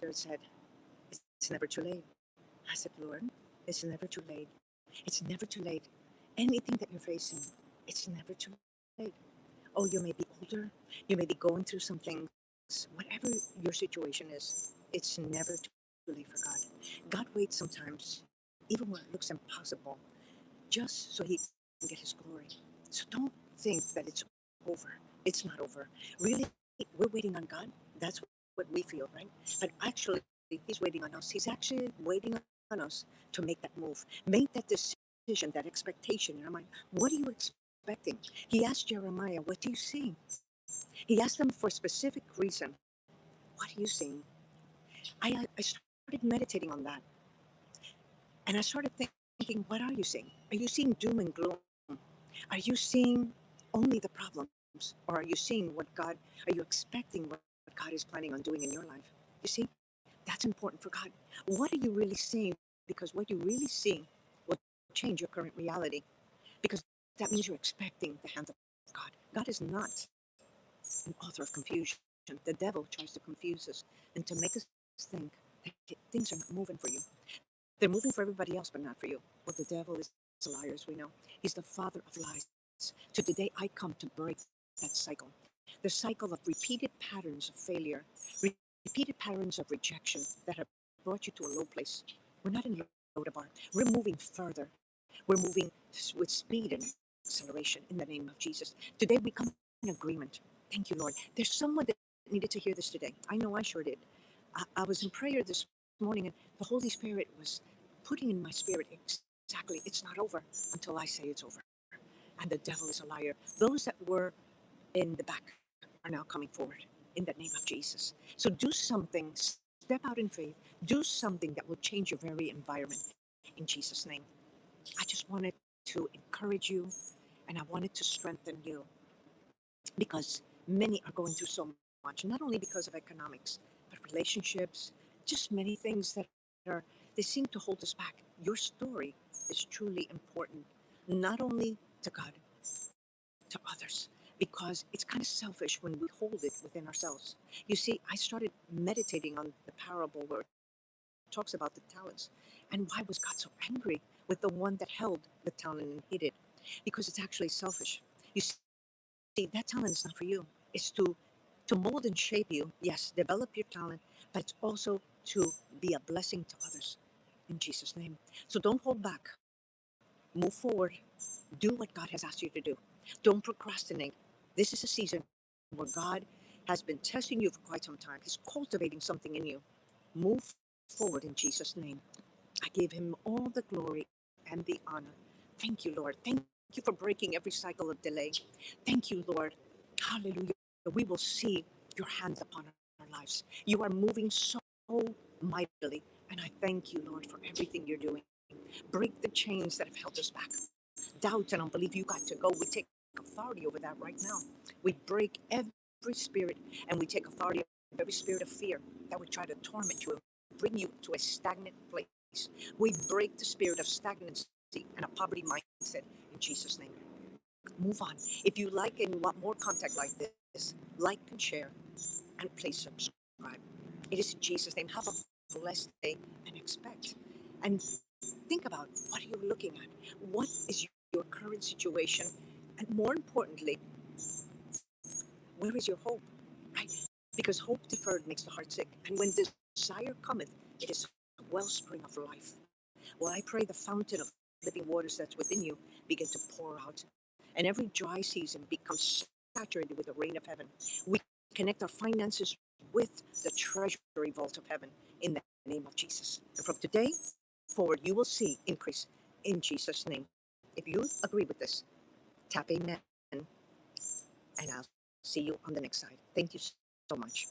Spirit said, it's never too late. I said, Lord, it's never too late. It's never too late. Anything that you're facing, it's never too late. Oh, you may be older. You may be going through some things. Whatever your situation is, it's never too late for God. God waits sometimes, even when it looks impossible, just so he can get his glory. So don't think that it's over. It's not over. Really, we're waiting on God. That's what we feel, right? But actually, he's waiting on us. He's actually waiting on us to make that move, make that decision, that expectation in our mind. What are you expecting? He asked Jeremiah, what do you see? He asked him for a specific reason. What are you seeing? I started meditating on that, and I started thinking, what are you seeing? Are you seeing doom and gloom? Are you seeing only the problems? Or are you seeing what God, are you expecting what God is planning on doing in your life? You see, that's important for God. What are you really seeing? Because what you really see will change your current reality. Because that means you're expecting the hand of God. God is not an author of confusion. The devil tries to confuse us and to make us think that things are not moving for you. They're moving for everybody else, but not for you. Well, the devil is a liar, as we know. He's the father of lies. So today I come to break that cycle. The cycle of repeated patterns of failure, repeated patterns of rejection that have brought you to a low place. We're not in Lodabar. We're moving further. We're moving with speed and acceleration in the name of Jesus. Today we come in agreement. Thank you, Lord. There's someone that needed to hear this today. I know I sure did. I was in prayer this morning, and the Holy Spirit was putting in my spirit exactly, it's not over until I say it's over. And the devil is a liar. Those that were in the back are now coming forward in the name of Jesus. So do something, step out in faith, do something that will change your very environment in Jesus' name. I just wanted to encourage you, and I wanted to strengthen you, because many are going through so much, not only because of economics, but relationships, just many things that are, they seem to hold us back. Your story is truly important, not only to God, to others, because it's kind of selfish when we hold it within ourselves. You see, I started meditating on the parable where it talks about the talents, and why was God so angry with the one that held the talent and hid it? Because it's actually selfish. You see, that talent is not for you. It's to mold and shape you. Yes, develop your talent, but it's also to be a blessing to others in Jesus' name. So don't hold back. Move forward. Do what God has asked you to do. Don't procrastinate. This is a season where God has been testing you for quite some time. He's cultivating something in you. Move forward in Jesus' name. I give him all the glory and the honor. Thank you, Lord. Thank you for breaking every cycle of delay. Thank you, Lord. Hallelujah. We will see your hand upon our lives. You are moving so mightily. And I thank you, Lord, for everything you're doing. Break the chains that have held us back. Doubt and unbelief, you got to go. We take authority over that right now. We break every spirit, and we take authority of every spirit of fear that would try to torment you and bring you to a stagnant place. We break the spirit of stagnancy and a poverty mindset in Jesus' name. Move on. If you like and want more content like this, like and share, and please subscribe. It is in Jesus' name. Have a blessed day and expect. And think about, what are you looking at? What is your current situation? And more importantly, where is your hope? Right? Because hope deferred makes the heart sick. And when desire cometh, it is a wellspring of life. Well, I pray the fountain of living waters that's within you begin to pour out, and every dry season becomes saturated with the rain of heaven. We connect our finances with the treasury vault of heaven in the name of Jesus. And from today forward, you will see increase in Jesus' name. If you agree with this, tap amen, and I'll see you on the next side. Thank you so much.